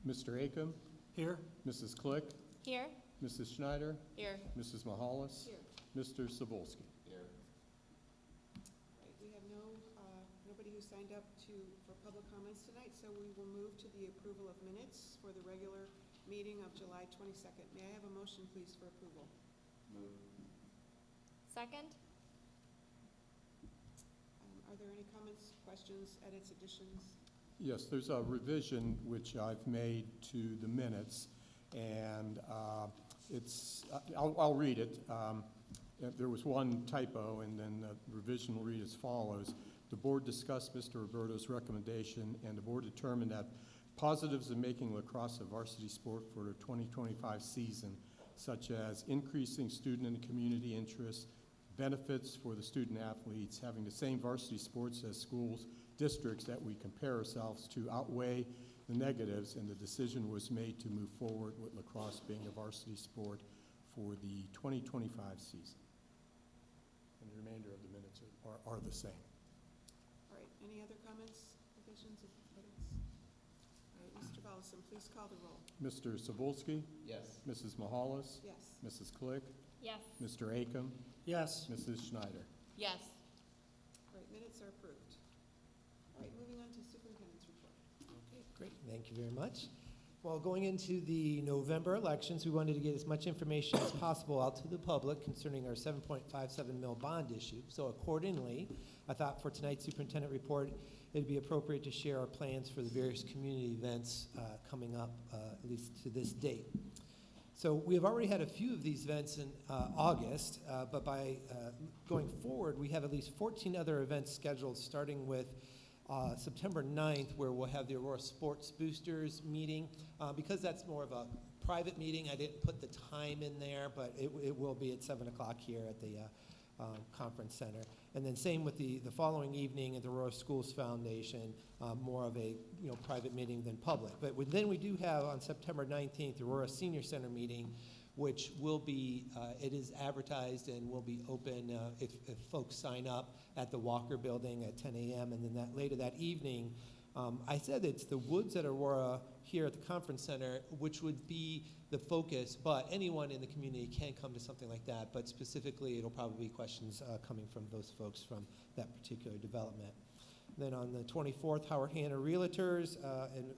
Mr. Acom, Here. Mrs. Click, Here. Mrs. Schneider, Here. Mrs. Mahalis, Here. Mr. Cebulski. Right, we have nobody who signed up for public comments tonight, so we will move to the approval of minutes for the regular meeting of July 22nd. May I have a motion, please, for approval? Second. Are there any comments, questions, edits, additions? Yes, there's a revision which I've made to the minutes, and I'll read it. There was one typo, and then the revision will read as follows. The board discussed Mr. Roberto's recommendation, and the board determined that positives in making lacrosse a varsity sport for the 2025 season, such as increasing student and community interest, benefits for the student athletes, having the same varsity sports as schools, districts that we compare ourselves to, outweigh the negatives, and the decision was made to move forward with lacrosse being a varsity sport for the 2025 season. And the remainder of the minutes are the same. All right, any other comments, additions, edits? All right, Mr. Volleson, please call the roll. Mr. Cebulski? Yes. Mrs. Mahalis? Yes. Mrs. Click? Yes. Mr. Acom? Yes. Mrs. Schneider? Yes. All right, minutes are approved. All right, moving on to superintendent's report. Okay, great. Thank you very much. Well, going into the November elections, we wanted to get as much information as possible out to the public concerning our 7.57 mil bond issue. So accordingly, I thought for tonight's superintendent report, it'd be appropriate to share our plans for the various community events coming up, at least to this date. So we have already had a few of these events in August, but by going forward, we have at least 14 other events scheduled, starting with September 9th, where we'll have the Aurora Sports Boosters meeting. Because that's more of a private meeting, I didn't put the time in there, but it will be at 7 o'clock here at the Conference Center. And then same with the following evening at the Aurora Schools Foundation, more of a private meeting than public. But then we do have on September 19th, the Aurora Senior Center meeting, which will be, it is advertised and will be open if folks sign up at the Walker Building at 10 a.m. And then later that evening, I said it's the Woods at Aurora here at the Conference Center, which would be the focus, but anyone in the community can come to something like that, but specifically it'll probably be questions coming from those folks from that particular development. Then on the 24th, Howard Hanna Realtors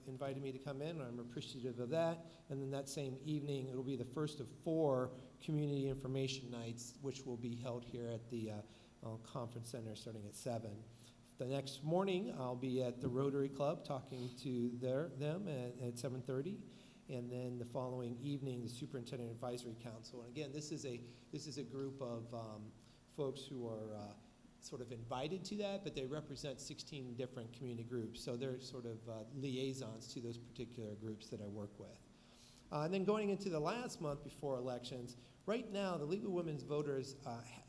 invited me to come in. I'm appreciative of that. And then that same evening, it'll be the first of 4 community information nights, which will be held here at the Conference Center starting at 7. The next morning, I'll be at the Rotary Club talking to them at 7:30. And then the following evening, the Superintendent Advisory Council. And again, this is a group of folks who are sort of invited to that, but they represent 16 different community groups. So they're sort of liaisons to those particular groups that I work with. And then going into the last month before elections, right now the League of Women's Voters,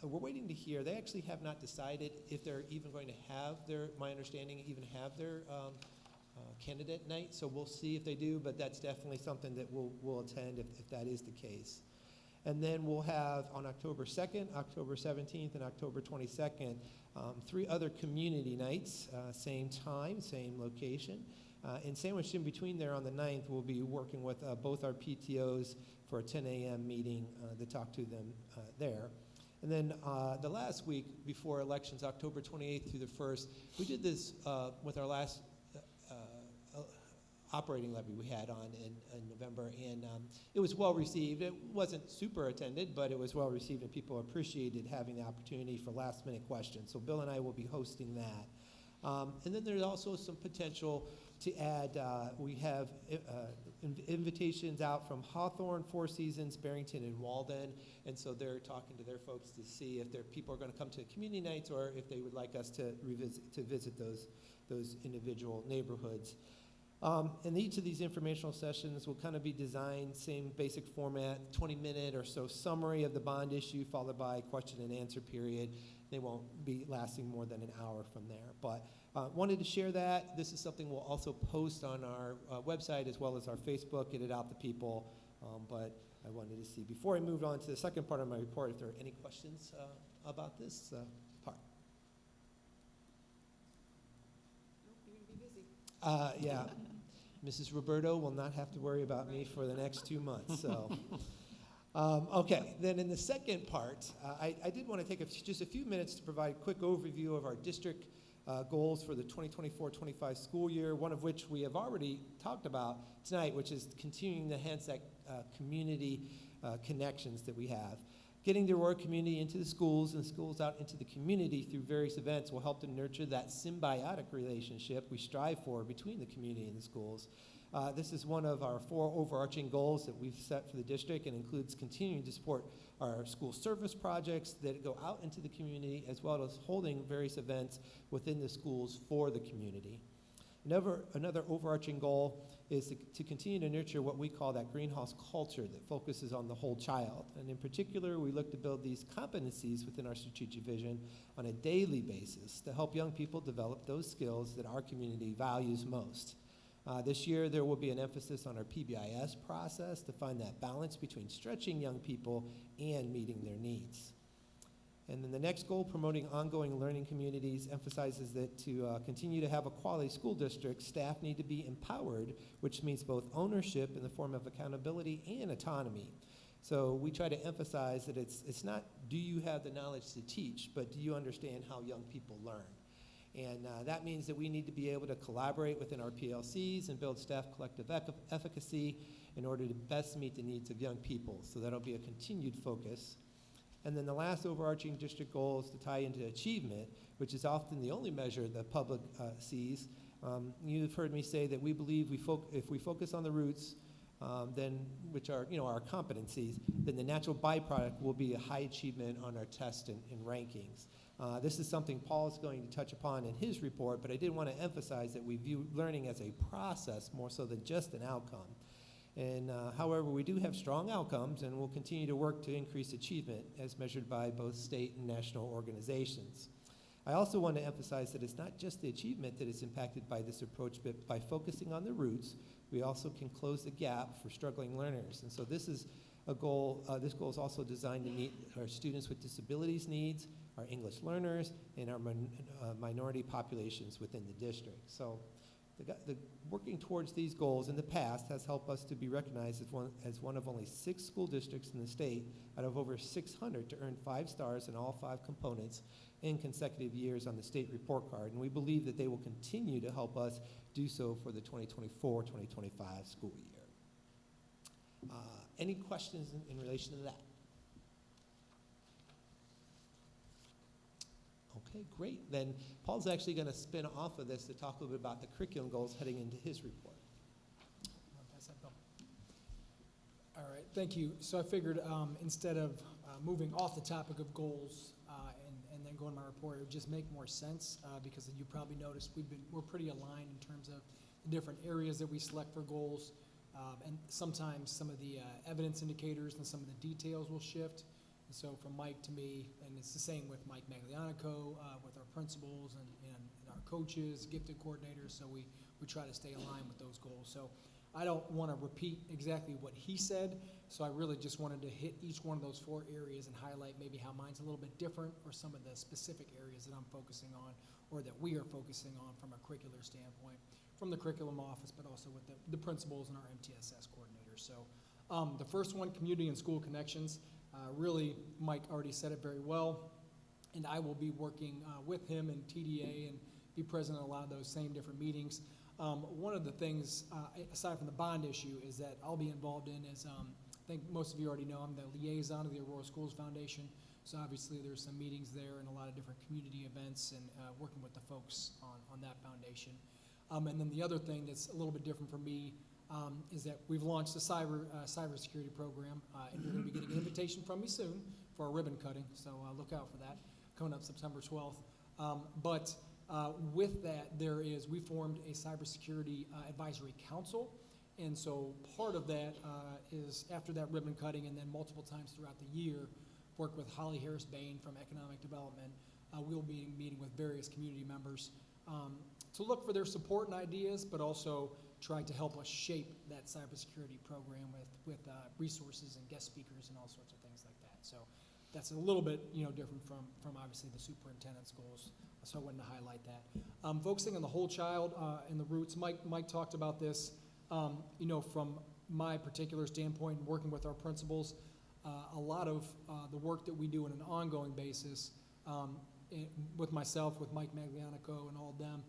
we're waiting to hear. They actually have not decided if they're even going to have my understanding, even have their candidate night. So we'll see if they do, but that's definitely something that we'll attend if that is the case. And then we'll have on October 2nd, October 17th, and October 22nd, 3 other community nights, same time, same location. And sandwiched in between there on the 9th, we'll be working with both our PTOs for a 10 a.m. meeting to talk to them there. And then the last week before elections, October 28th through the 1st, we did this with our last operating levy we had on in November, and it was well received. It wasn't super attended, but it was well received, and people appreciated having the opportunity for last minute questions. So Bill and I will be hosting that. And then there's also some potential to add, we have invitations out from Hawthorne, Four Seasons, Barrington, and Walden, and so they're talking to their folks to see if their people are going to come to community nights or if they would like us to visit those individual neighborhoods. And each of these informational sessions will kind of be designed, same basic format, 20-minute or so summary of the bond issue, followed by a question and answer period. They won't be lasting more than an hour from there. But wanted to share that. This is something we'll also post on our website as well as our Facebook, get it out to people. But I wanted to see, before I move on to the second part of my report, if there are any questions about this part. Nope, you're going to be busy. Yeah. Mrs. Roberto will not have to worry about me for the next 2 months, so. Okay, then in the second part, I did want to take just a few minutes to provide a quick overview of our district goals for the 2024-25 school year, one of which we have already talked about tonight, which is continuing to enhance that community connections that we have. Getting the Aurora community into the schools and schools out into the community through various events will help to nurture that symbiotic relationship we strive for between the community and the schools. This is one of our 4 overarching goals that we've set for the district and includes continuing to support our school service projects that go out into the community, as well as holding various events within the schools for the community. Another overarching goal is to continue to nurture what we call that greenhouse culture that focuses on the whole child. And in particular, we look to build these competencies within our strategic vision on a daily basis to help young people develop those skills that our community values most. This year, there will be an emphasis on our PBIS process to find that balance between stretching young people and meeting their needs. And then the next goal, promoting ongoing learning communities, emphasizes that to continue to have a quality school district, staff need to be empowered, which means both ownership in the form of accountability and autonomy. So we try to emphasize that it's not do you have the knowledge to teach, but do you understand how young people learn? And that means that we need to be able to collaborate within our PLCs and build staff collective efficacy in order to best meet the needs of young people. So that'll be a continued focus. And then the last overarching district goal is to tie into achievement, which is often the only measure the public sees. You've heard me say that we believe if we focus on the roots, then which are our competencies, then the natural byproduct will be a high achievement on our tests and rankings. This is something Paul is going to touch upon in his report, but I did want to emphasize that we view learning as a process more so than just an outcome. And however, we do have strong outcomes, and we'll continue to work to increase achievement as measured by both state and national organizations. I also want to emphasize that it's not just the achievement that is impacted by this approach, but by focusing on the roots, we also can close the gap for struggling learners. And so this is a goal. This goal is also designed to meet our students with disabilities needs, our English learners, and our minority populations within the district. So the working towards these goals in the past has helped us to be recognized as one of only 6 school districts in the state out of over 600 to earn 5 stars in all 5 components in consecutive years on the state report card. And we believe that they will continue to help us do so for the 2024-2025 school year. Any questions in relation to that? Okay, great. Then Paul's actually going to spin off of this to talk a little bit about the curriculum goals heading into his report. I'll pass that, Bill. All right, thank you. So I figured instead of moving off the topic of goals and then going to my report, it would just make more sense because you probably noticed we're pretty aligned in terms of the different areas that we select for goals. And sometimes some of the evidence indicators and some of the details will shift. And so from Mike to me, and it's the same with Mike Maglianico, with our principals and our coaches, gifted coordinators, so we try to stay aligned with those goals. So I don't want to repeat exactly what he said, so I really just wanted to hit each one of those 4 areas and highlight maybe how mine's a little bit different or some of the specific areas that I'm focusing on or that we are focusing on from a curricular standpoint, from the curriculum office, but also with the principals and our MTSS coordinators. So the first one, community and school connections. Really, Mike already said it very well, and I will be working with him and TDA and be present at a lot of those same different meetings. One of the things, aside from the bond issue, is that I'll be involved in is, I think most of you already know, I'm the liaison of the Aurora Schools Foundation, so obviously there's some meetings there and a lot of different community events and working with the folks on that foundation. And then the other thing that's a little bit different for me is that we've launched a cybersecurity program, and you're going to be getting an invitation from me soon for a ribbon cutting, so look out for that, coming up September 12th. But with that, we formed a cybersecurity advisory council, and so part of that is after that ribbon cutting and then multiple times throughout the year, work with Holly Harris-Bain from Economic Development. We'll be meeting with various community members to look for their support and ideas, but also trying to help us shape that cybersecurity program with resources and guest speakers and all sorts of things like that. So that's a little bit different from obviously the superintendent's goals. So I wanted to highlight that. Focusing on the whole child and the roots. Mike talked about this. You know, from my particular standpoint, working with our principals, a lot of the work that we do on an ongoing basis, with myself, with Mike Maglianico and all of them,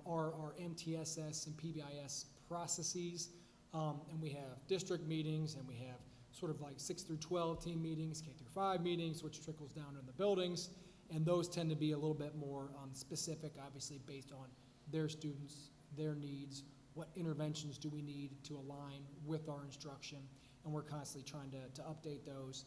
are our MTSS and PBIS processes. And we have district meetings, and we have sort of like 6 through 12 team meetings, K through 5 meetings, which trickles down in the buildings. And those tend to be a little bit more specific, obviously based on their students, their needs, what interventions do we need to align with our instruction, and we're constantly trying to update those.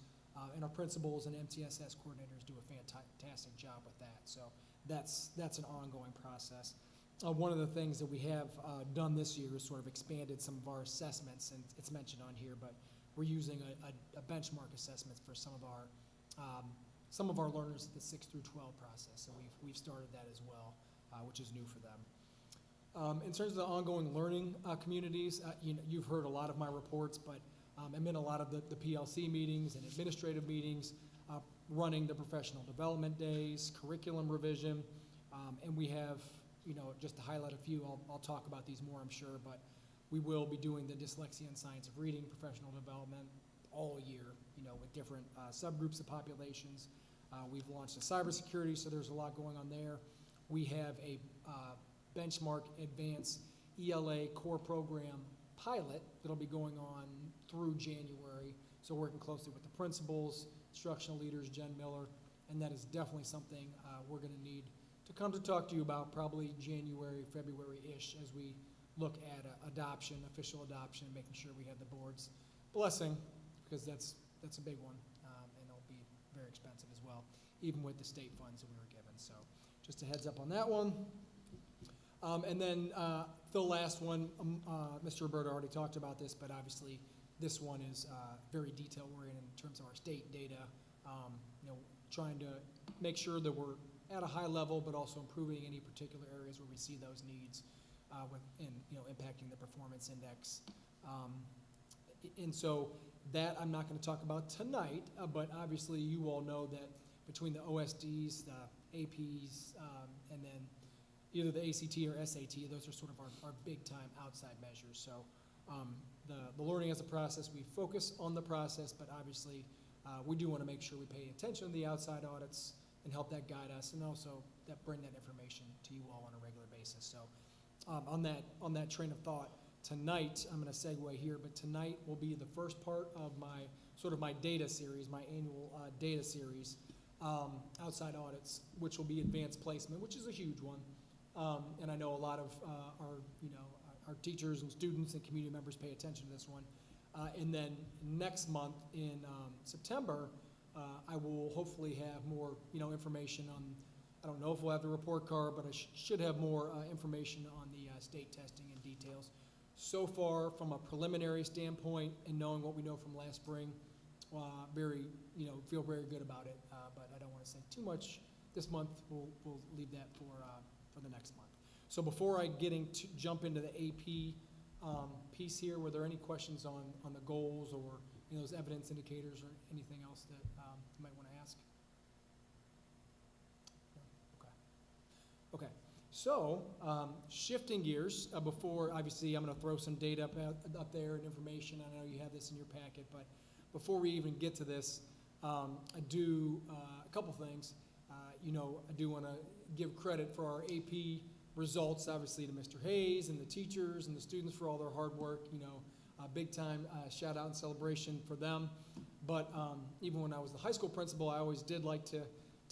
And our principals and MTSS coordinators do a fantastic job with that. So that's an ongoing process. One of the things that we have done this year is sort of expanded some of our assessments, and it's mentioned on here, but we're using a benchmark assessments for some of our learners at the 6 through 12 process. So we've started that as well, which is new for them. In terms of the ongoing learning communities, you've heard a lot of my reports, but I'm in a lot of the PLC meetings and administrative meetings, running the professional development days, curriculum revision, and we have, just to highlight a few, I'll talk about these more, I'm sure, but we will be doing the dyslexia and science of reading professional development all year, with different subgroups of populations. We've launched a cybersecurity, so there's a lot going on there. We have a benchmark advanced ELA core program pilot that'll be going on through January. So working closely with the principals, instructional leaders, Jen Miller, and that is definitely something we're going to need to come to talk to you about probably January, February-ish, as we look at adoption, official adoption, making sure we have the board's blessing, because that's a big one, and it'll be very expensive as well, even with the state funds that we were given. So just a heads up on that one. And then the last one, Mr. Roberto already talked about this, but obviously this one is very detail-oriented in terms of our state data, trying to make sure that we're at a high level, but also improving any particular areas where we see those needs impacting the performance index. And so that I'm not going to talk about tonight, but obviously you all know that between the OSDs, the APs, and then either the ACT or SAT, those are sort of our big-time outside measures. So the learning as a process, we focus on the process, but obviously we do want to make sure we pay attention to the outside audits and help that guide us, and also that bring that information to you all on a regular basis. So on that train of thought, tonight, I'm going to segue here, but tonight will be the first part of my data series, my annual data series, outside audits, which will be advanced placement, which is a huge one. And I know a lot of our teachers and students and community members pay attention to this one. And then next month in September, I will hopefully have more information on, I don't know if we'll have the report card, but I should have more information on the state testing and details. So far, from a preliminary standpoint and knowing what we know from last spring, feel very good about it. But I don't want to say too much this month. We'll leave that for the next month. So before I jump into the AP piece here, were there any questions on the goals or those evidence indicators or anything else that you might want to ask? No? Okay. So shifting gears, before, obviously, I'm going to throw some data up there and information. I know you have this in your packet, but before we even get to this, I do a couple things. I do want to give credit for our AP results, obviously, to Mr. Hayes and the teachers and the students for all their hard work. Big time shout out and celebration for them. But even when I was the high school principal, I always did like to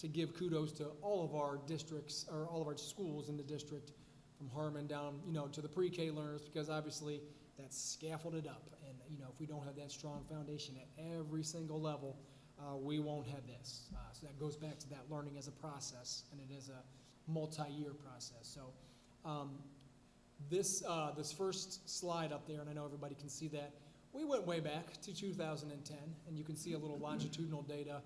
give kudos to all of our districts, or all of our schools in the district, from Harmon down, to the pre-K learners, because obviously that's scaffolded up. And, if we don't have that strong foundation at every single level, we won't have this. So that goes back to that learning as a process, and it is a multi-year process. So this first slide up there, and I know everybody can see that, we went way back to 2010, and you can see a little longitudinal data.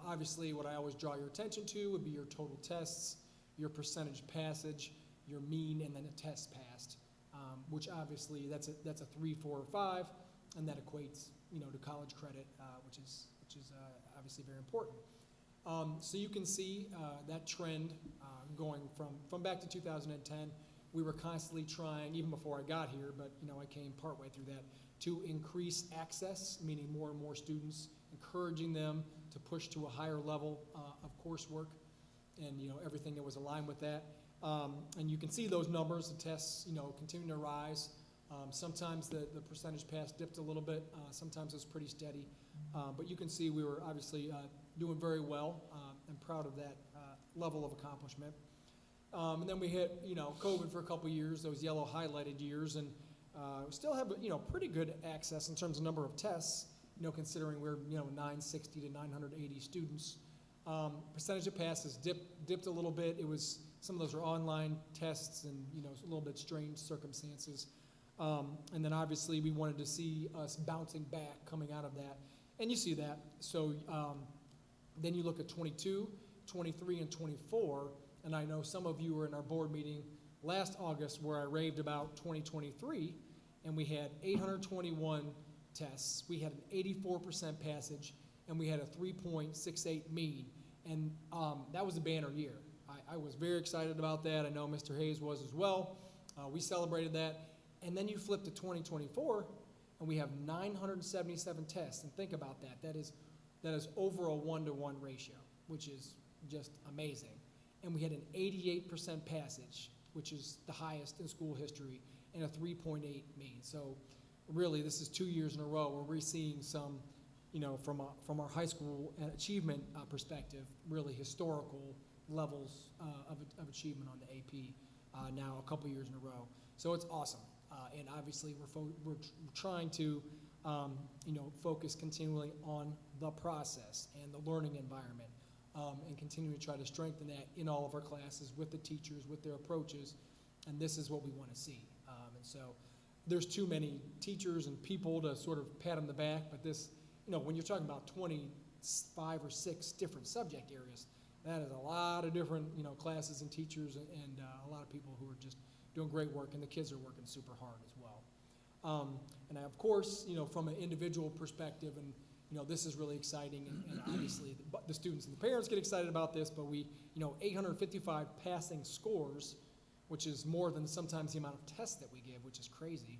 Obviously, what I always draw your attention to would be your total tests, your percentage passage, your mean, and then a test passed, which obviously that's a 3, 4, or 5, and that equates to college credit, which is obviously very important. So you can see that trend going from back to 2010. we were constantly trying, even before I got here, but, you know, I came partway through that, to increase access, meaning more and more students, encouraging them to push to a higher level of coursework, and, you know, everything that was aligned with that. And you can see those numbers, the tests, you know, continue to rise. Sometimes the percentage pass dipped a little bit, sometimes it was pretty steady. But you can see we were obviously doing very well, and proud of that level of accomplishment. And then we hit, you know, COVID for a couple years, those yellow highlighted years, and we still have, you know, pretty good access in terms of number of tests, you know, considering we're, you know, 960 to 980 students. Percentage of passes dipped a little bit. It was, some of those are online tests and, you know, a little bit strange circumstances. And then obviously we wanted to see us bouncing back coming out of that. And you see that. So then you look at 22, 23, and 24. And I know some of you were in our board meeting last August where I raved about 2023. And we had 821 tests. We had an 84% passage. And we had a 3.68 mean. And that was a banner year. I was very excited about that. I know Mr. Hayes was as well. We celebrated that. And then you flip to 2024, and we have 977 tests. And think about that. That is over a 1-to-1 ratio, which is just amazing. And we had an 88% passage, which is the highest in school history, and a 3.8 mean. So really, this is 2 years in a row where we're seeing some, you know, from our high school achievement perspective, really historical levels of achievement on the AP now a couple years in a row. So it's awesome. And obviously, we're trying to, you know, focus continually on the process and the learning environment, and continue to try to strengthen that in all of our classes with the teachers, with their approaches, and this is what we want to see. And so there's too many teachers and people to sort of pat on the back, but this, you know, when you're talking about 25 or 6 different subject areas, that is a lot of different, you know, classes and teachers and a lot of people who are just doing great work, and the kids are working super hard as well. And of course, you know, from an individual perspective, and, you know, this is really exciting, and obviously the students and the parents get excited about this, but we, you know, 855 passing scores, which is more than sometimes the amount of tests that we give, which is crazy.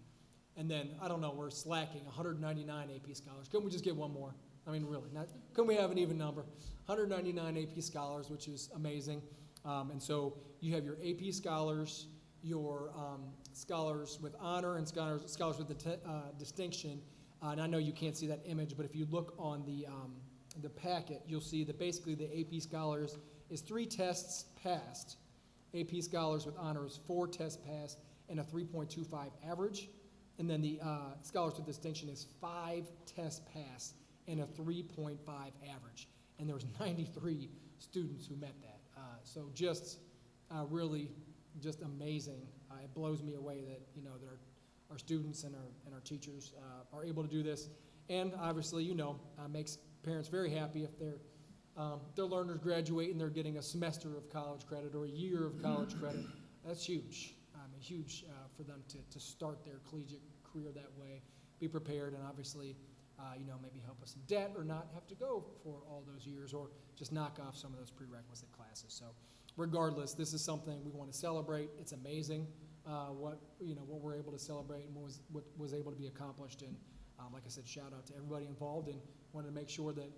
And then, I don't know, we're slacking, 199 AP scholars. Couldn't we just get one more? I mean, really, couldn't we have an even number? 199 AP scholars, which is amazing. And so you have your AP scholars, your scholars with honor, and scholars with distinction. And I know you can't see that image, but if you look on the packet, you'll see that basically the AP scholars is 3 tests passed. AP scholars with honor is 4 tests passed and a 3.25 average. And then the scholars with distinction is 5 tests passed and a 3.5 average. And there was 93 students who met that. So just really just amazing. It blows me away that, you know, that our students and our teachers are able to do this. And obviously, you know, makes parents very happy if their learners graduate and they're getting a semester of college credit or a year of college credit. That's huge. Huge for them to start their collegiate career that way, be prepared, and obviously, you know, maybe help us in debt or not have to go for all those years, or just knock off some of those prerequisite classes. So regardless, this is something we want to celebrate. It's amazing what we're able to celebrate and what was able to be accomplished. And like I said, shout out to everybody involved, and wanted to make sure that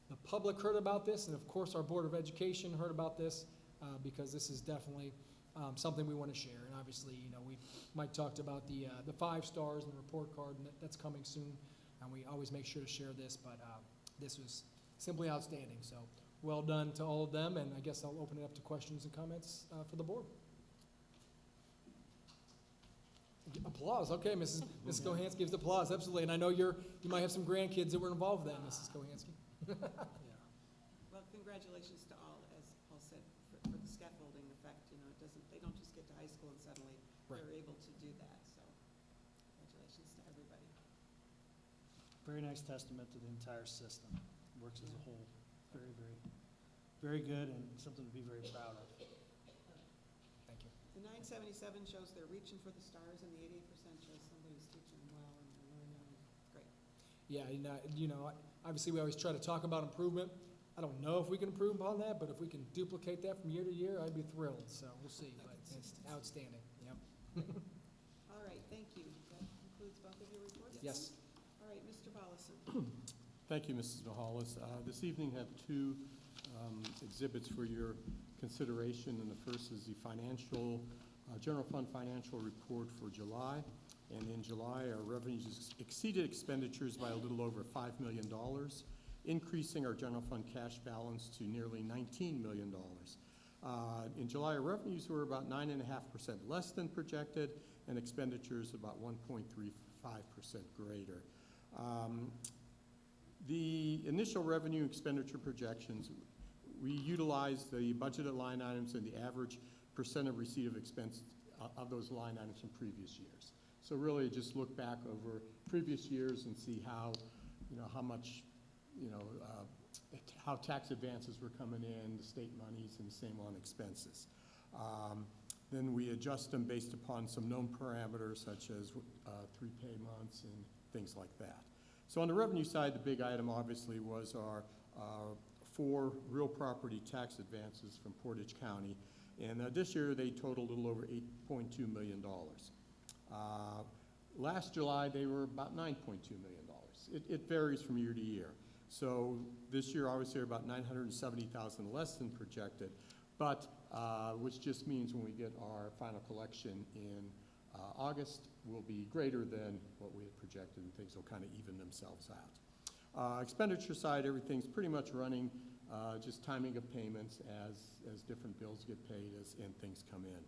the public heard about this, and of course our Board of Education heard about this, because this is definitely something we want to share. And obviously, you know, Mike talked about the 5 stars and the report card, and that's coming soon. And we always make sure to share this, but this was simply outstanding. So well done to all of them, and I guess I'll open it up to questions and comments for the board. Applause. Okay, Mrs. Kohansky gives applause. Absolutely. And I know you might have some grandkids that were involved in that, Mrs. Kohansky. Well, congratulations to all, as Paul said, for the scaffolding effect. You know, they don't just get to high school and suddenly Right. they're able to do that. So congratulations to everybody. Very nice testament to the entire system. Works as a whole. Very, very, very good, and something to be very proud of. Thank you. The 977 shows they're reaching for the stars, and the 88% shows somebody's teaching them well and they're learning. It's great. Yeah, and, you know, obviously we always try to talk about improvement. I don't know if we can improve upon that, but if we can duplicate that from year to year, I'd be thrilled. So we'll see. But it's outstanding. Yep. All right, thank you. That concludes both of your reports? then? Yes. All right, Mr. Volleson. Thank you, Mrs. Mahalis. This evening have two exhibits for your consideration, and the first is the general fund financial report for July. And in July, our revenues exceeded expenditures by a little over $5 million, increasing our general fund cash balance to nearly $19 million. In July, our revenues were about 9.5% less than projected, and expenditures about 1.35% greater. The initial revenue expenditure projections, we utilized the budgeted line items and the average percent of receipt of expense of those line items from previous years. So really just look back over previous years and see how, how much, how tax advances were coming in, the state monies, and the same on expenses. Then we adjust them based upon some known parameters such as 3 pay months and things like that. So on the revenue side, the big item obviously was our 4 real property tax advances from Portage County. And this year they totaled a little over $8.2 million. Last July they were about $9.2 million. It varies from year to year. So this year obviously are about $970,000 less than projected, but which just means when we get our final collection in August will be greater than what we had projected, and things will kind of even themselves out. Expenditure side, everything's pretty much running, just timing of payments as different bills get paid and things come in.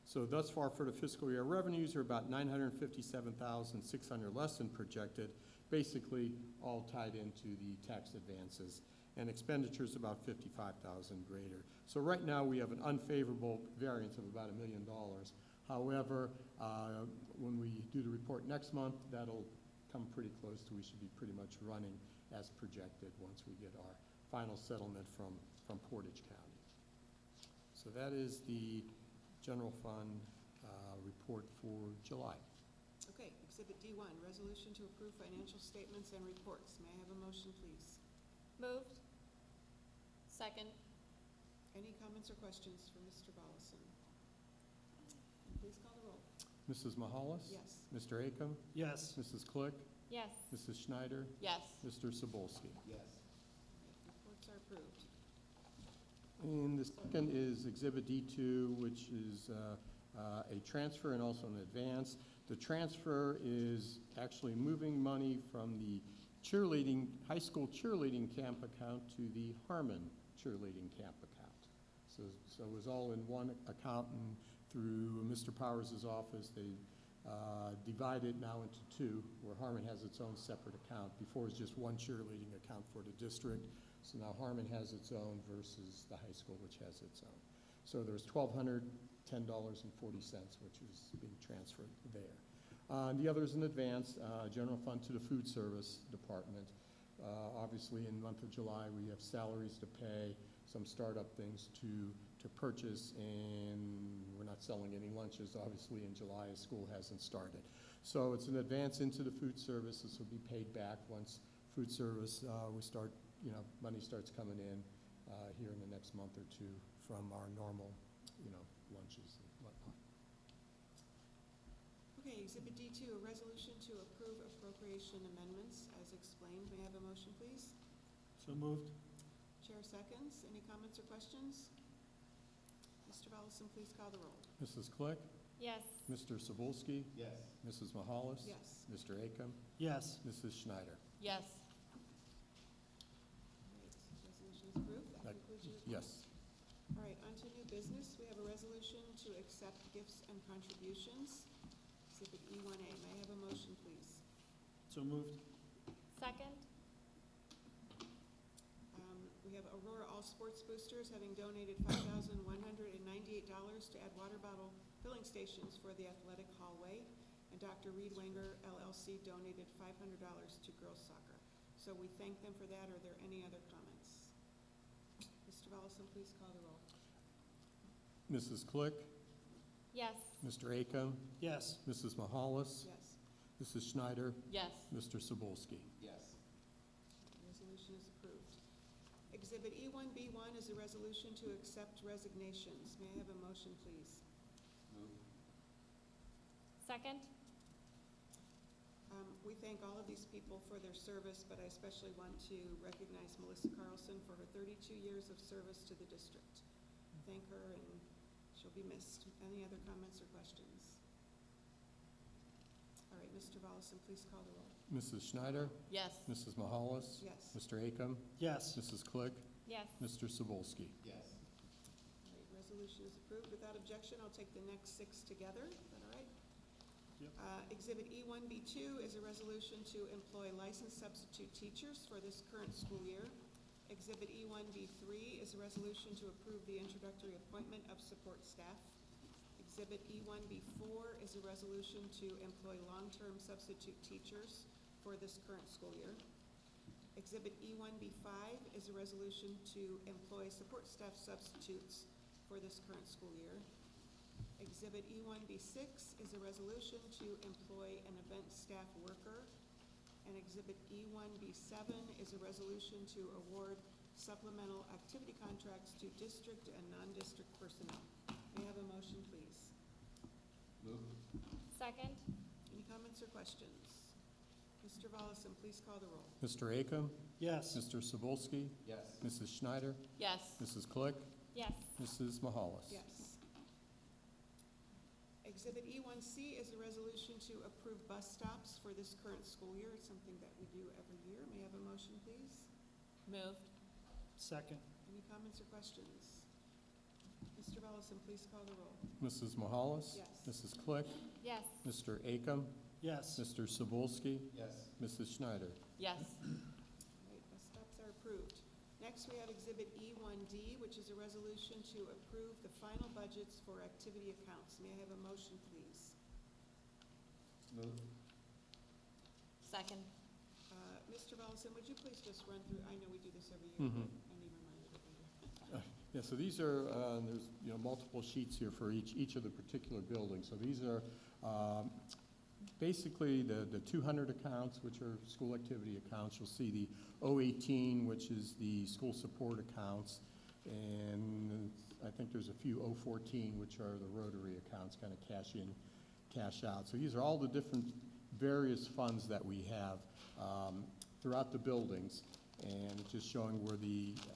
So thus far for the fiscal year, revenues are about $957,600 less than projected, basically all tied into the tax advances, and expenditures about $55,000 greater. So right now we have an unfavorable variance of about $1 million. However, when we do the report next month, that'll come pretty close to, we should be pretty much running as projected once we get our final settlement from Portage County. So that is the general fund report for July. Okay, Exhibit D1, resolution to approve financial statements and reports. May I have a motion, please? Moved. Second. Any comments or questions for Mr. Volleson? Please call the roll. Mrs. Mahalis? Yes. Mr. Acom? Yes. Mrs. Click? Yes. Mrs. Schneider? Yes. Mr. Sobolski? Yes. Reports are approved. And the second is Exhibit D2, which is a transfer and also an advance. The transfer is actually moving money from the high school cheerleading camp account to the Harmon cheerleading camp account. So it was all in one account, and through Mr. Powers' office, they divide it now into 2, where Harmon has its own separate account. Before it was just one cheerleading account for the district. So now Harmon has its own versus the high school, which has its own. So there's $1,210.40, which is being transferred there. The other is an advance, general fund to the food service department. Obviously, in the month of July, we have salaries to pay, some startup things to purchase, and we're not selling any lunches, obviously, in July as school hasn't started. So it's an advance into the food service. This will be paid back once food service, money starts coming in here in the next month or 2 from our normal, lunches and whatnot. Okay, Exhibit D2, a resolution to approve appropriation amendments as explained. May I have a motion, please? So moved. Chair seconds. Any comments or questions? Mr. Volleson, please call the roll. Mrs. Click? Yes. Mr. Sobolski? Yes. Mrs. Mahalis? Yes. Mr. Acom? Yes. Mrs. Schneider? Yes. All right, resolution is approved. That concludes your report. Yes. All right, on to new business. We have a resolution to accept gifts and contributions. Exhibit E1A. May I have a motion, please? So moved. Second. We have Aurora All Sports Boosters having donated $5,198 to add water bottle filling stations for the athletic hallway. And Dr. Reed Wenger LLC donated $500 to girls soccer. So we thank them for that. Are there any other comments? Mr. Volleson, please call the roll. Mrs. Click? Yes. Mr. Acom? Yes. Mrs. Mahalis? Yes. Mrs. Schneider? Yes. Mr. Sobolski? Yes. Resolution is approved. Exhibit E1B1 is a resolution to accept resignations. May I have a motion, please? Move. Second? We thank all of these people for their service, but I especially want to recognize Melissa Carlson for her 32 years of service to the district. Thank her, and she'll be missed. Any other comments or questions? All right, Mr. Volleson, please call the roll. Mrs. Schneider? Yes. Mrs. Mahalis? Yes. Mr. Acom? Yes. Mrs. Click? Yes. Mr. Cebulski? Yes. All right, resolution is approved. Without objection, I'll take the next 6 together. Is that all right? Yep. Exhibit E1B2 is a resolution to employ licensed substitute teachers for this current school year. Exhibit E1B3 is a resolution to approve the introductory appointment of support staff. Exhibit E1B4 is a resolution to employ long-term substitute teachers for this current school year. Exhibit E1B5 is a resolution to employ support staff substitutes for this current school year. Exhibit E1B6 is a resolution to employ an event staff worker. And Exhibit E1B7 is a resolution to award supplemental activity contracts to district and non-district personnel. May I have a motion, please? Move. Second? Any comments or questions? Mr. Volleson, please call the roll. Mr. Acom? Yes. Mr. Cebulski? Yes. Mrs. Schneider? Yes. Mrs. Click? Yes. Mrs. Mahalis? Yes. Exhibit E1C is a resolution to approve bus stops for this current school year. It's something that we do every year. May I have a motion, please? Moved. Second. Any comments or questions? Mr. Volleson, please call the roll. Mrs. Mahalis? Yes. Mrs. Click? Yes. Mr. Acom? Yes. Mr. Cebulski? Yes. Mrs. Schneider? Yes. Right, bus stops are approved. Next, we have Exhibit E1D, which is a resolution to approve the final budgets for activity accounts. May I have a motion, please? Move. Second? Mr. Volleson, would you please just run through, I know we do this every year, Mhm. but I need reminded every year. Yeah, so these are, there's, multiple sheets here for each of the particular buildings. So these are basically the 200 accounts, which are school activity accounts. You'll see the 018, which is the school support accounts. And I think there's a few 014, which are the Rotary accounts, kind of cash in, cash out. So these are all the different various funds that we have throughout the buildings. And it's just showing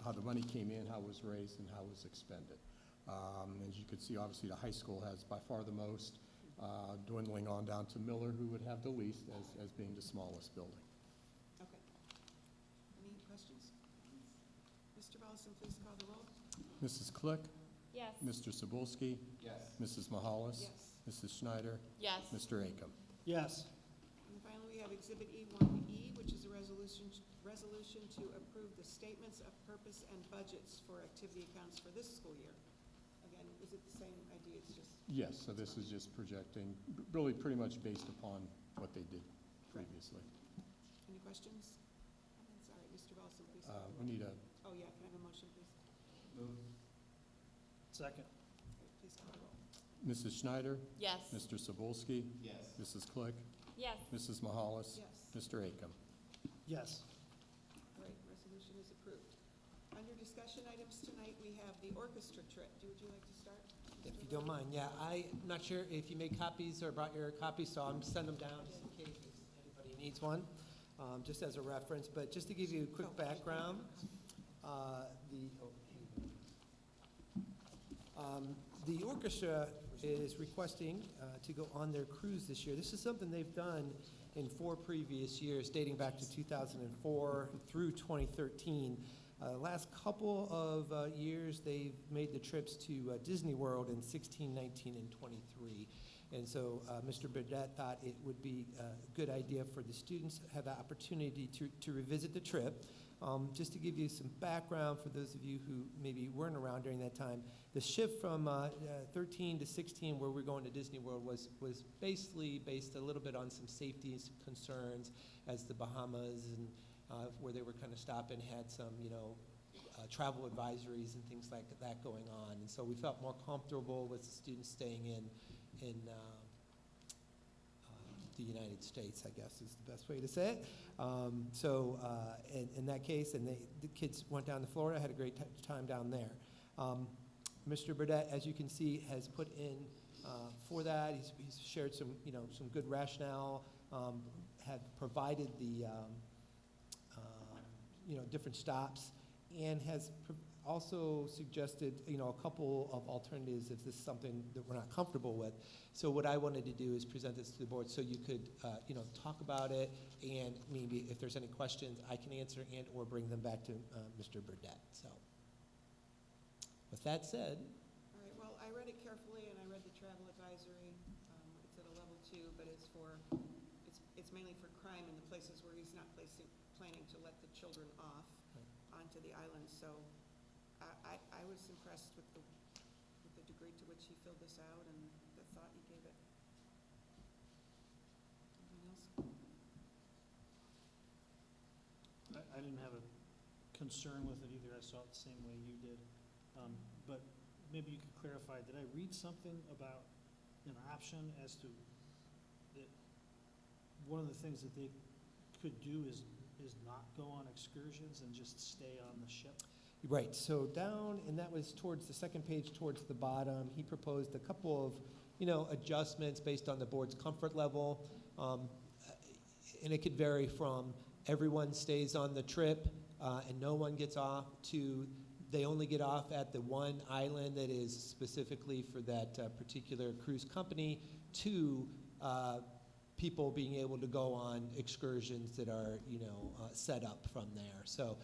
how the money came in, how it was raised, and how it was expended. As you can see, obviously, the high school has by far the most, dwindling on down to Miller, who would have the least, as being the smallest building. Okay. Any questions? Mr. Volleson, please call the roll. Mrs. Click? Yes. Mr. Cebulski? Yes. Mrs. Mahalis? Yes. Mrs. Schneider? Yes. Mr. Acom? Yes. And finally, we have Exhibit E1E, which is a resolution to approve the statements of purpose and budgets for activity accounts for this school year. Again, is it the same idea? It's just, Yes, so this is just projecting, really pretty much based upon what they did previously. any questions? Comments? All right, Mr. Volleson, please call the We roll. need a, Oh, yeah, can I have a motion, please? Move. Second. All right, please call the roll. Mrs. Schneider? Yes. Mr. Cebulski? Yes. Mrs. Click? Yes. Mrs. Mahalis? Yes. Mr. Acom? Yes. All right, resolution is approved. Under discussion items tonight, we have the orchestra trip. Would you like to start? If Mr. you don't Volleson? mind, yeah, I'm not sure if you made copies or brought your copies, so I'm send them down just in case anybody needs one, just as a reference. But just to give you a quick background, the orchestra is requesting to go on their cruise this year. This is something they've done in 4 previous years, dating back to 2004 through 2013. Last couple of years, they've made the trips to Disney World in 16, 19, and 23. And so Mr. Burdette thought it would be a good idea for the students to have the opportunity to revisit the trip. Just to give you some background for those of you who maybe weren't around during that time, the shift from 13 to 16, where we're going to Disney World, was basically based a little bit on some safety concerns, as the Bahamas and where they were kind of stopping had some, travel advisories and things like that going on. And so we felt more comfortable with the students staying in the United States, I guess is the best way to say it. In that case, and the kids went down to Florida, had a great time down there. Mr. Burdette, as you can see, has put in for that. He's shared some, some good rationale, had provided the, different stops, and has also suggested, a couple of alternatives if this is something that we're not comfortable with. So what I wanted to do is present this to the board so you could, talk about it, and maybe if there's any questions, I can answer and/or bring them back to Mr. Burdette. So with that said, All right, well, I read it carefully, and I read the travel advisory. It's at a level 2, but it's mainly for crime in the places where he's not planning to let the children off onto the island. So I was impressed with the degree to which he filled this out and the thought he gave it. Anyone else? I didn't have a concern with it either. I saw it the same way you did. But maybe you could clarify, did I read something about an option as to that one of the things that they could do is not go on excursions and just stay on the ship? right, so down, and that was towards the second page, towards the bottom, he proposed a couple of, adjustments based on the board's comfort level. And it could vary from everyone stays on the trip and no one gets off to they only get off at the one island that is specifically for that particular cruise company to people being able to go on excursions that are, set up from there. So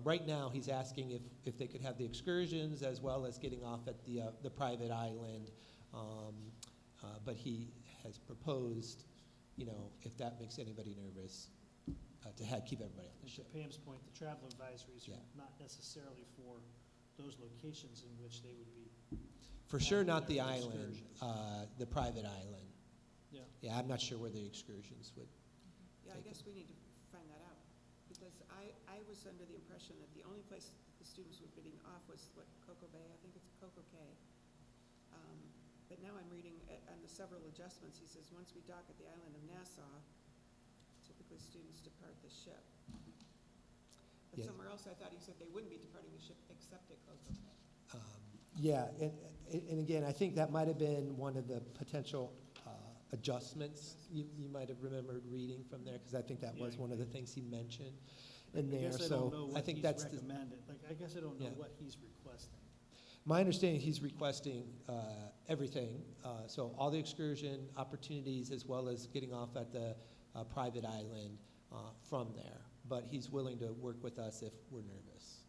right now, he's asking if they could have the excursions as well as getting off at the private island. But he has proposed, if that makes anybody nervous, to keep everybody on the And to ship. Pam's point, the travel advisories Yeah. are not necessarily for those locations in which they would be. For sure, having not the their island, excursions. the private island. Yeah. Yeah, I'm not sure where the excursions would. Yeah, I Take guess we need to find that out, because I was under the impression that the only place the students would be getting off was, Cocoa Bay? I think it's Cocoa Cay. But now I'm reading on the several adjustments, he says, once we dock at the island of Nassau, typically students depart the ship. But Yes. somewhere else, I thought he said they wouldn't be departing the ship except at Cocoa Cay. Yeah, and again, I think that might have been one of the potential adjustments you might have remembered reading from there, because I think that was Yeah. one of the things he mentioned in I there. guess I So don't know I what think he's that's recommended. I guess I don't know Yeah. what he's requesting. my understanding. He's requesting everything, so all the excursion opportunities as well as getting off at the private island from there. But he's willing to work with us if we're nervous.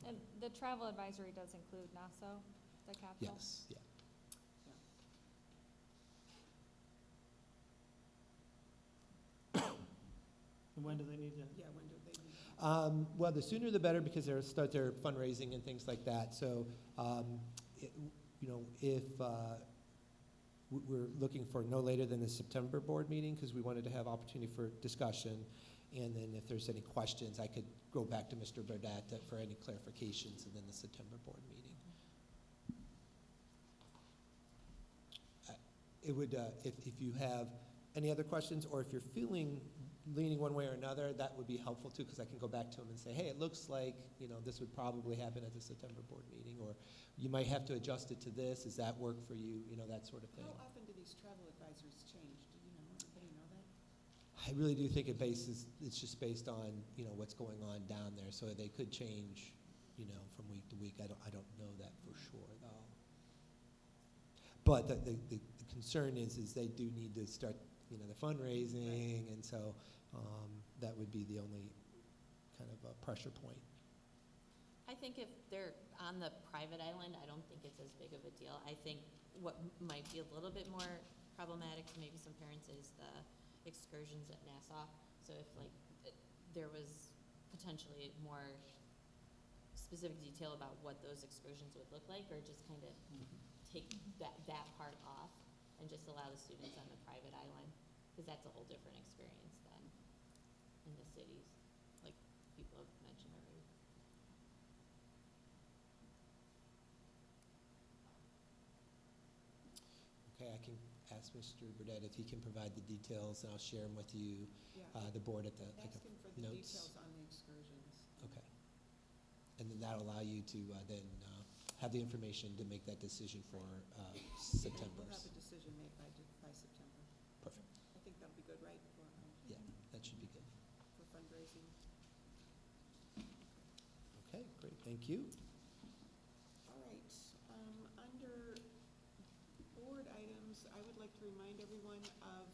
And the travel advisory does include Nassau, the capital? Yes, yeah. And when do they need to? Yeah, when do they need? Well, the sooner the better, because they'll start their fundraising and things like that. So, if we're looking for no later than the September board meeting, because we wanted to have opportunity for discussion. And then if there's any questions, I could go back to Mr. Burdette for any clarifications, and then the September board meeting. It would, if you have any other questions, or if you're leaning one way or another, that would be helpful too, because I can go back to him and say, hey, it looks like, this would probably happen at the September board meeting, or you might have to adjust it to this. Does that work for you? That sort of thing. How often do these travel advisories change? Do you know? Anybody know that? I really do think it's just based on, what's going on down there. So they could change, from week to week. I don't know that for sure though. But the concern is they do need to start, the fundraising, and so that would be the only kind of pressure point. I think if they're on the private island, I don't think it's as big of a deal. I think what might be a little bit more problematic to maybe some parents is the excursions at Nassau. So if there was potentially more specific detail about what those excursions would look like, or just kind of take that part off and just allow the students on the private island, because that's a whole different experience than in the cities, like people have mentioned already. Okay, I can ask Mr. Burdette if he can provide the details, and I'll share them with you, Yeah. the board at the Ask him for the notes. details on the excursions. Okay. And then that'll allow you to then have the information to make that decision for We'll September. have a decision made by September. Perfect. I think that'll be good, right, Yeah, that should be good. for fundraising? Okay, great, thank you. All right, under board items, I would like to remind everyone of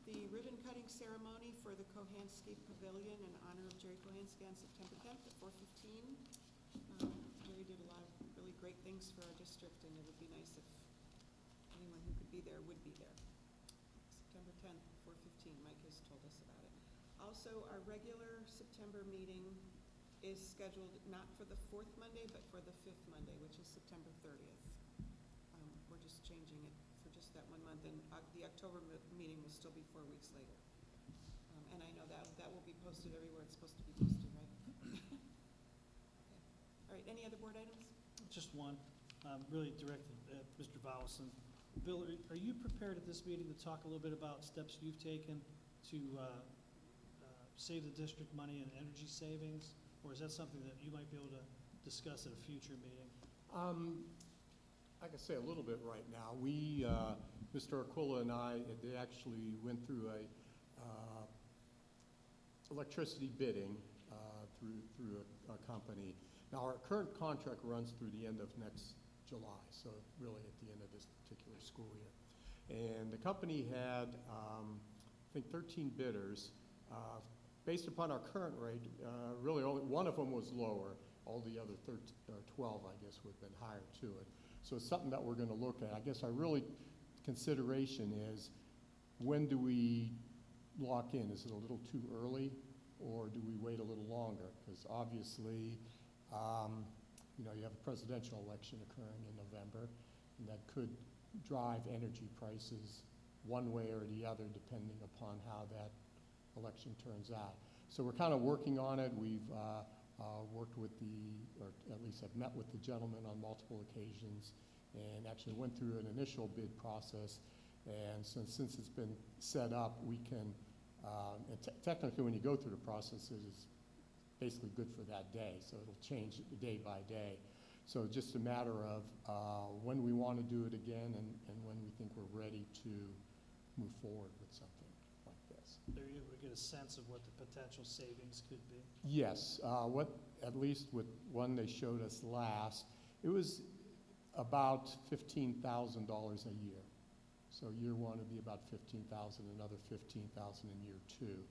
the ribbon cutting ceremony for the Kohansky Pavilion in honor of Jerry Kohansky on September 10th at 4:15. Jerry did a lot of really great things for our district, and it would be nice if anyone who could be there would be there. September 10th, 4:15, Mike has told us about it. Also, our regular September meeting is scheduled not for the fourth Monday, but for the fifth Monday, which is September 30th. We're just changing it for just that 1 month, and the October meeting will still be 4 weeks later. And I know that will be posted everywhere it's supposed to be posted, right? Okay. All right, any other board items? Just one, really directed at Mr. Volleson. Bill, are you prepared at this meeting to talk a little bit about steps you've taken to save the district money in energy savings? Or is that something that you might be able to discuss at a future meeting? I can say a little bit right now. We, Mr. Aquila and I, they actually went through a electricity bidding through a company. Now, our current contract runs through the end of next July, so really at the end of this particular school year. And the company had, I think, 13 bidders. Based upon our current rate, really only one of them was lower. All the other 12, I guess, would have been higher to it. So it's something that we're going to look at. I guess our really consideration is, when do we lock in? Is it a little too early, or do we wait a little longer? Because obviously, you have a presidential election occurring in November, and that could drive energy prices one way or the other, depending upon how that election turns out. So we're kind of working on it. We've worked with or at least have met with the gentleman on multiple occasions, and actually went through an initial bid process. And since it's been set up, we can, and technically when you go through the process, it is basically good for that day, so it'll change day by day. So just a matter of when we want to do it again, and when we think we're ready to move forward with something like this. Are you able to get a sense of what the potential savings could be? Yes, at least with one they showed us last, it was about $15,000 a year. So year one would be about $15,000, another $15,000 in year two.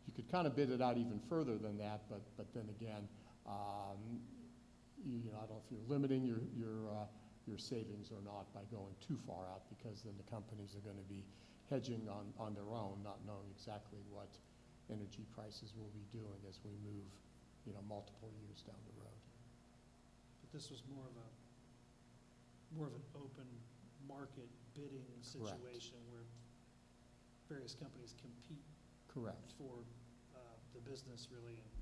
You could kind of bid it out even further than that, but then again, I don't know if you're limiting your savings or not by going too far out, because then the companies are going to be hedging on their own, not knowing exactly what energy prices will be doing as we move, multiple years down the road. But this was more of an open market bidding situation where various companies compete Correct. for the business, really, and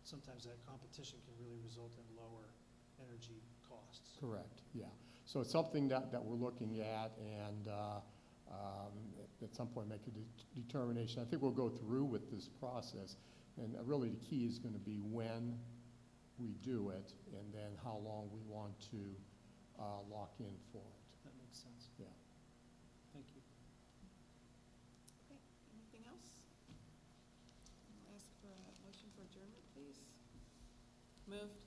sometimes that competition can really result in lower energy costs. Correct, yeah. So it's something that we're looking at, and at some point make a determination. I think we'll go through with this process, and really the key is going to be when we do it, and then how long we want to lock in for it. That makes sense. Yeah. Thank you. Okay, anything else? I'll ask for a motion for adjournment, please. Moved.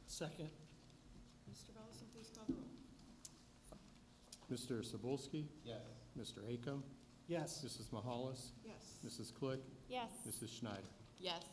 Second. Mr. Volleson, please call the roll. Mr. Cebulski? Yes. Mr. Acom? Yes. Mrs. Mahalis? Yes. Mrs. Click? Yes. Mrs. Schneider? Yes.